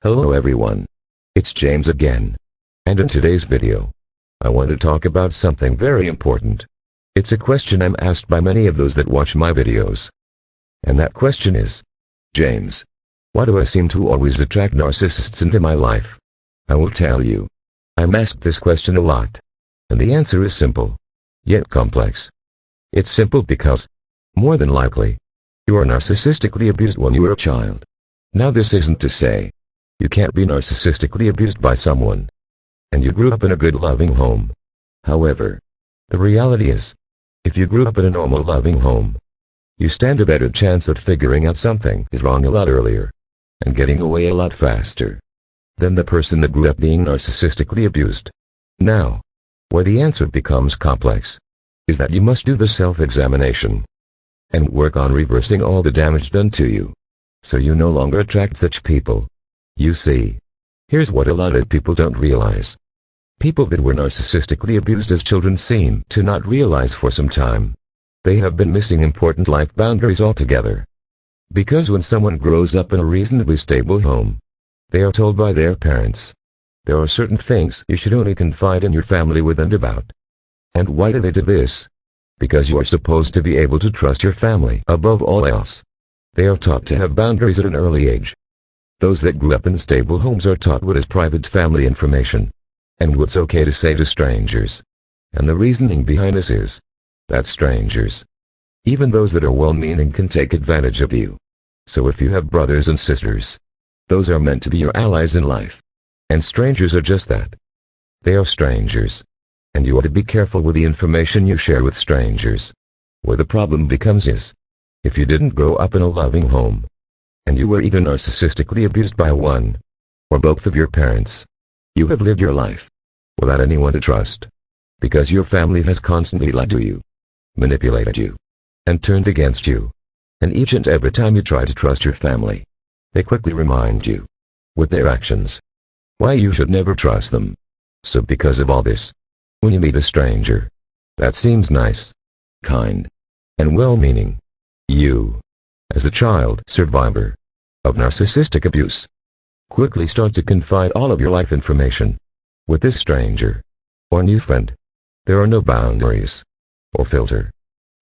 Hello everyone. It's James again. And in today's video, I want to talk about something very important. It's a question I'm asked by many of those that watch my videos. And that question is, James, why do I seem to always attract narcissists into my life? I will tell you. I'm asked this question a lot. And the answer is simple, yet complex. It's simple because, more than likely, you are narcissistically abused when you were a child. Now this isn't to say you can't be narcissistically abused by someone, and you grew up in a good loving home. However, the reality is, if you grew up in a normal loving home, you stand a better chance of figuring out something is wrong a lot earlier, and getting away a lot faster, than the person that grew up being narcissistically abused. Now, where the answer becomes complex, is that you must do the self-examination, and work on reversing all the damage done to you, so you no longer attract such people. You see, here's what a lot of people don't realize. People that were narcissistically abused as children seem to not realize for some time. They have been missing important life boundaries altogether. Because when someone grows up in a reasonably stable home, they are told by their parents, there are certain things you should only confide in your family with and about. And why do they do this? Because you are supposed to be able to trust your family above all else. They are taught to have boundaries at an early age. Those that grew up in stable homes are taught what is private family information, and what's okay to say to strangers. And the reasoning behind this is that strangers, even those that are well-meaning, can take advantage of you. So if you have brothers and sisters, those are meant to be your allies in life. And strangers are just that. They are strangers. And you ought to be careful with the information you share with strangers. Where the problem becomes is, if you didn't grow up in a loving home, and you were either narcissistically abused by one, or both of your parents, you have lived your life without anyone to trust, because your family has constantly lied to you, manipulated you, and turned against you. And each and every time you try to trust your family, they quickly remind you, with their actions, why you should never trust them. So because of all this, when you meet a stranger that seems nice, kind, and well-meaning, you, as a child survivor of narcissistic abuse, quickly start to confide all of your life information with this stranger or new friend. There are no boundaries or filter,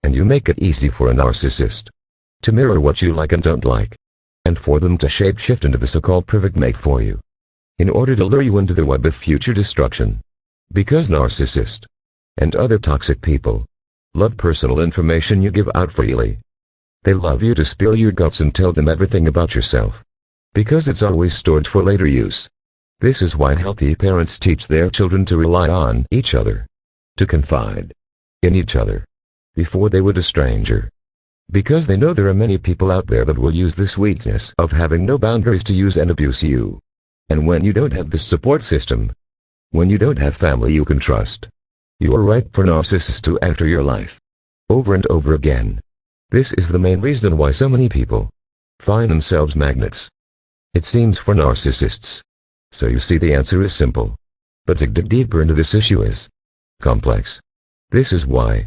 and you make it easy for a narcissist to mirror what you like and don't like, and for them to shape-shift into the so-called perfect mate for you, in order to lure you into the web of future destruction. Because narcissists and other toxic people love personal information you give out freely. They love you to spill your guts and tell them everything about yourself, because it's always stored for later use. This is why healthy parents teach their children to rely on each other, to confide in each other, before they would a stranger. Because they know there are many people out there that will use this weakness of having no boundaries to use and abuse you. And when you don't have this support system, when you don't have family you can trust, you are ripe for narcissists to enter your life, over and over again. This is the main reason why so many people find themselves magnets, it seems, for narcissists. So you see, the answer is simple. But to dig deeper into this issue is complex. This is why,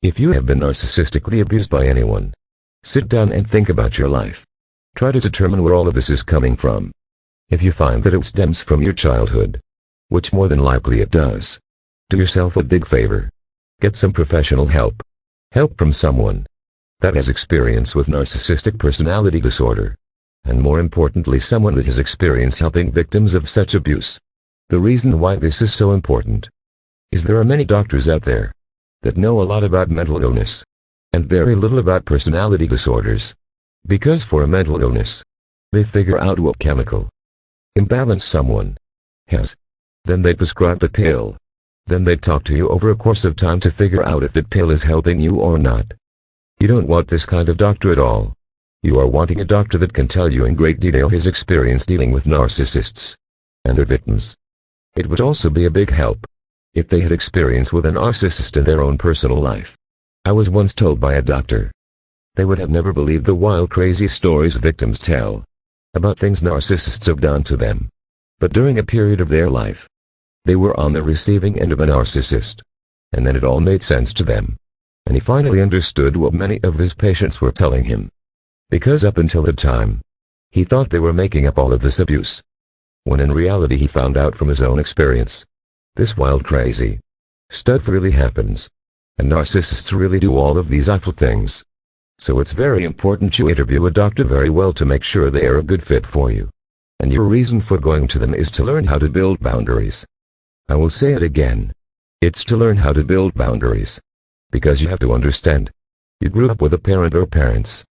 if you have been narcissistically abused by anyone, sit down and think about your life. Try to determine where all of this is coming from. If you find that it stems from your childhood, which more than likely it does, do yourself a big favor. Get some professional help. Help from someone that has experience with narcissistic personality disorder, and more importantly, someone that has experience helping victims of such abuse. The reason why this is so important is there are many doctors out there that know a lot about mental illness and very little about personality disorders. Because for a mental illness, they figure out what chemical imbalance someone has. Then they prescribe a pill. Then they talk to you over a course of time to figure out if that pill is helping you or not. You don't want this kind of doctor at all. You are wanting a doctor that can tell you in great detail his experience dealing with narcissists and their victims. It would also be a big help if they had experience with a narcissist in their own personal life. I was once told by a doctor they would have never believed the wild, crazy stories victims tell about things narcissists have done to them. But during a period of their life, they were on the receiving end of a narcissist, and then it all made sense to them. And he finally understood what many of his patients were telling him. Because up until the time, he thought they were making up all of this abuse. when in reality he found out from his own experience. This wild crazy stuff really happens. And narcissists really do all of these awful things. So it's very important you interview a doctor very well to make sure they are a good fit for you. And your reason for going to them is to learn how to build boundaries. I will say it again. It's to learn how to build boundaries. Because you have to understand. You grew up with a parent or parents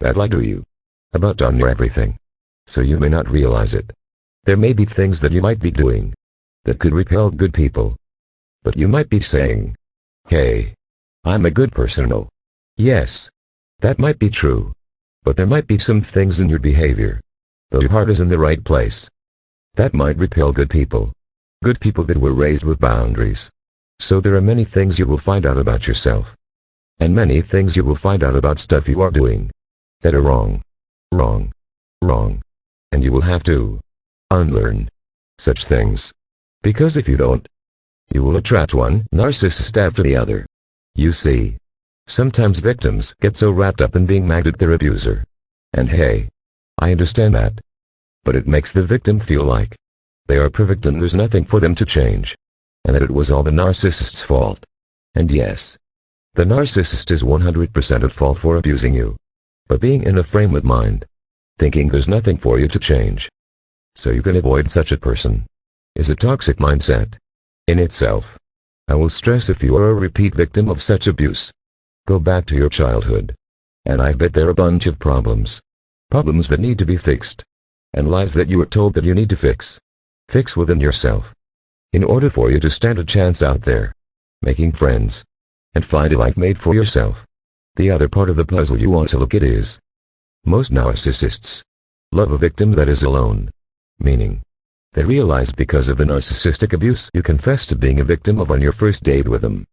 that lied to you about darn near everything. So you may not realize it. There may be things that you might be doing that could repel good people. But you might be saying, hey, I'm a good person. No. Yes. That might be true. But there might be some things in your behavior, though your heart is in the right place, that might repel good people. Good people that were raised with boundaries. So there are many things you will find out about yourself. And many things you will find out about stuff you are doing that are wrong. Wrong. Wrong. And you will have to unlearn such things. Because if you don't, you will attract one narcissist after the other. You see, sometimes victims get so wrapped up in being mad at their abuser. And hey, I understand that. But it makes the victim feel like they are perfect and there's nothing for them to change. And that it was all the narcissist's fault. And yes, the narcissist is 100% at fault for abusing you. But being in a frame of mind, thinking there's nothing for you to change, so you can avoid such a person, is a toxic mindset in itself. I will stress, if you are a repeat victim of such abuse, go back to your childhood. And I bet there are a bunch of problems. Problems that need to be fixed. And lies that you were told that you need to fix. Fix within yourself. In order for you to stand a chance out there, making friends, and find a like mate for yourself. The other part of the puzzle you want to look at is, most narcissists love a victim that is alone. Meaning, they realize because of the narcissistic abuse you confess to being a victim of on your first date with them.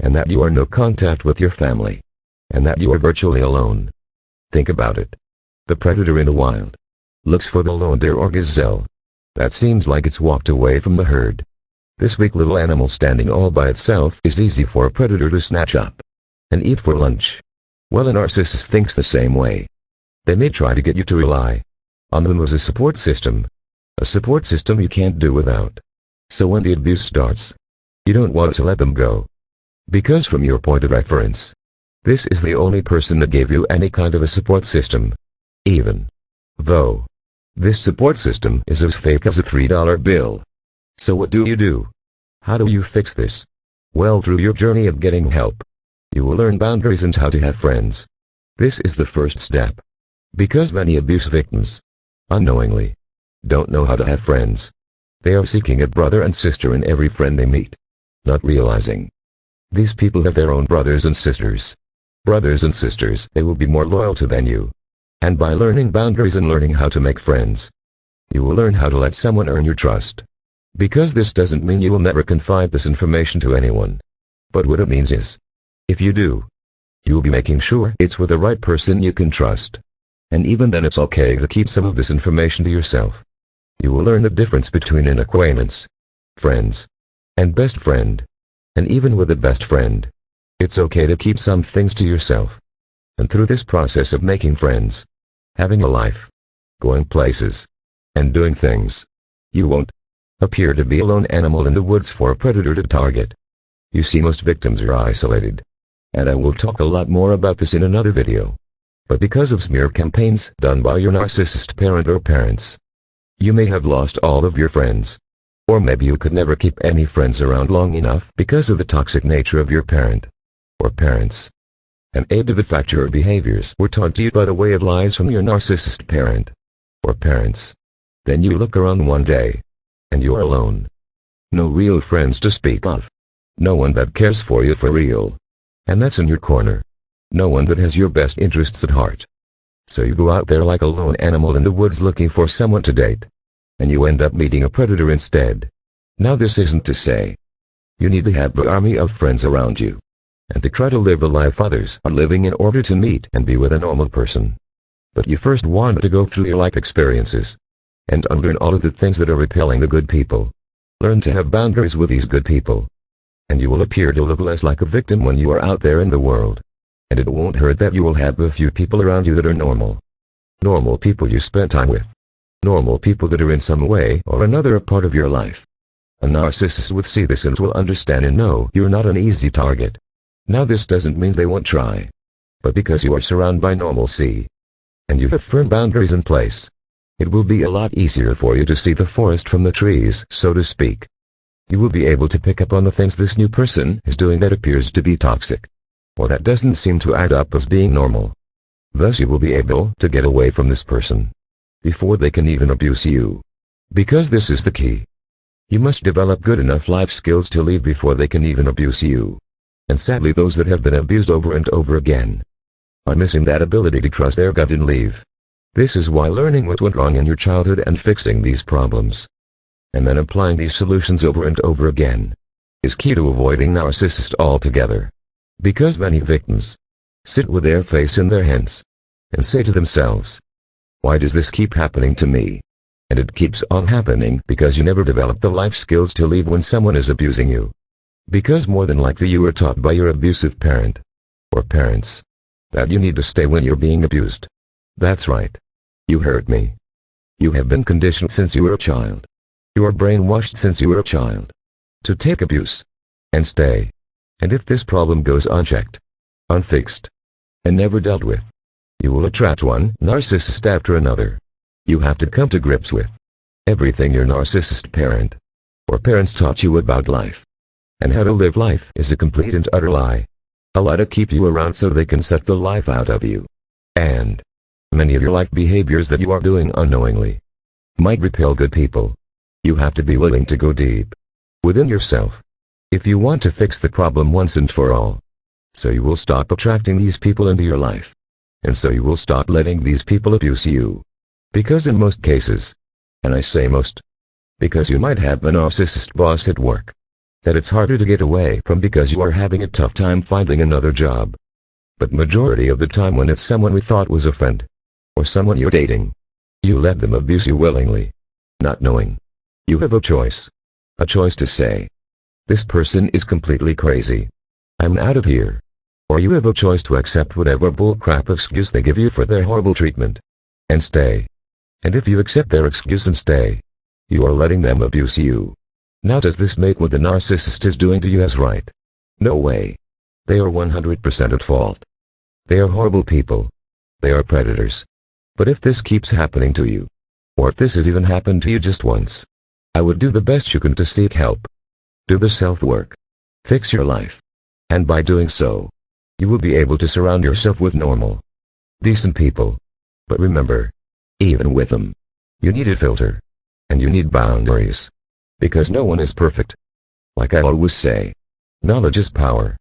And that you are no contact with your family. And that you are virtually alone. Think about it. The predator in the wild looks for the lone deer or gazelle that seems like it's walked away from the herd. This weak little animal standing all by itself is easy for a predator to snatch up and eat for lunch. Well, a narcissist thinks the same way. They may try to get you to rely on them as a support system. A support system you can't do without. So when the abuse starts, you don't want to let them go. Because from your point of reference, this is the only person that gave you any kind of a support system. Even though this support system is as fake as a $3 bill. So what do? How do you fix this? Well, through your journey of getting help, you will learn boundaries and how to have friends. This is the first step. Because many abuse victims, unknowingly, don't know how to have friends. They are seeking a brother and sister in every friend they meet, not realizing these people have their own brothers and sisters. Brothers and sisters they will be more loyal to than you. And by learning boundaries and learning how to make friends, you will learn how to let someone earn your trust. Because this doesn't mean you will never confide this information to anyone. But what it means is, if you do, you will be making sure it's with the right person you can trust. And even then it's okay to keep some of this information to yourself. You will learn the difference between an acquaintance, friends, and best friend. And even with a best friend, it's okay to keep some things to yourself. And through this process of making friends, having a life, going places, and doing things, you won't appear to be a lone animal in the woods for a predator to target. You see, most victims are isolated. And I will talk a lot more about this in another video. But because of smear campaigns done by your narcissist parent or parents, you may have lost all of your friends. Or maybe you could never keep any friends around long enough because of the toxic nature of your parent or parents. And add to the fact your behaviors were taught to you by the way of lies from your narcissist parent or parents. Then you look around one day, and you're alone. No real friends to speak of. No one that cares for you for real. And that's in your corner. No one that has your best interests at heart. So you go out there like a lone animal in the woods looking for someone to date. And you end up meeting a predator instead. Now this isn't to say you need to have an army of friends around you, and to try to live the life others are living in order to meet and be with a normal person. But you first want to go through your life experiences, and unlearn all of the things that are repelling the good people. Learn to have boundaries with these good people. And you will appear to look less like a victim when you are out there in the world. And it won't hurt that you will have a few people around you that are normal. Normal people you spend time with. Normal people that are in some way or another a part of your life. A narcissist will see this and will understand and know you're not an easy target. Now this doesn't mean they won't try. But because you are surrounded by normalcy, and you have firm boundaries in place, it will be a lot easier for you to see the forest from the trees, so to speak. You will be able to pick up on the things this new person is doing that appears to be toxic, or that doesn't seem to add up as being normal. Thus you will be able to get away from this person before they can even abuse you. Because this is the key. You must develop good enough life skills to leave before they can even abuse you. And sadly those that have been abused over and over again are missing that ability to trust their gut and leave. This is why learning what went wrong in your childhood and fixing these problems, and then applying these solutions over and over again, is key to avoiding narcissists altogether. Because many victims sit with their face in their hands and say to themselves, why does this keep happening to me? And it keeps on happening because you never develop the life skills to leave when someone is abusing you. Because more than likely you were taught by your abusive parent, or parents, that you need to stay when you're being abused. That's right. You heard me. You have been conditioned since you were a child. You are brainwashed since you were a child to take abuse and stay. And if this problem goes unchecked, unfixed, and never dealt with, you will attract one narcissist after another. You have to come to grips with everything your narcissist parent or parents taught you about life and how to live life is a complete and utter lie. A lie to keep you around so they can suck the life out of you. And many of your life behaviors that you are doing unknowingly might repel good people. You have to be willing to go deep within yourself if you want to fix the problem once and for all. So you will stop attracting these people into your life. And so you will stop letting these people abuse you. Because in most cases, and I say most, because you might have a narcissist boss at work that it's harder to get away from because you are having a tough time finding another job. But majority of the time when it's someone we thought was a friend, or someone you're dating, you let them abuse you willingly, not knowing. You have a choice to say, this person is completely crazy. I'm out of here. Or you have a choice to accept whatever bullcrap excuse they give you for their horrible treatment, and stay. And if you accept their excuse and stay, you are letting them abuse you. Now does this make what the narcissist is doing to you as right? No way. They are 100% at fault. They are horrible people. They are predators. But if this keeps happening to you, or if this has even happened to you just once, I would do the best you can to seek help. Do the self-work. Fix your life. And by doing so, you will be able to surround yourself with normal, decent people. But remember, even with them, you need a filter. And you need boundaries. Because no one is perfect. Like I always say, knowledge is power.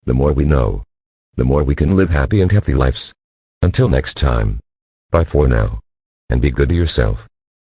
The more we know, the more we can live happy and healthy lives. Until next time. Bye for now. And be good to yourself.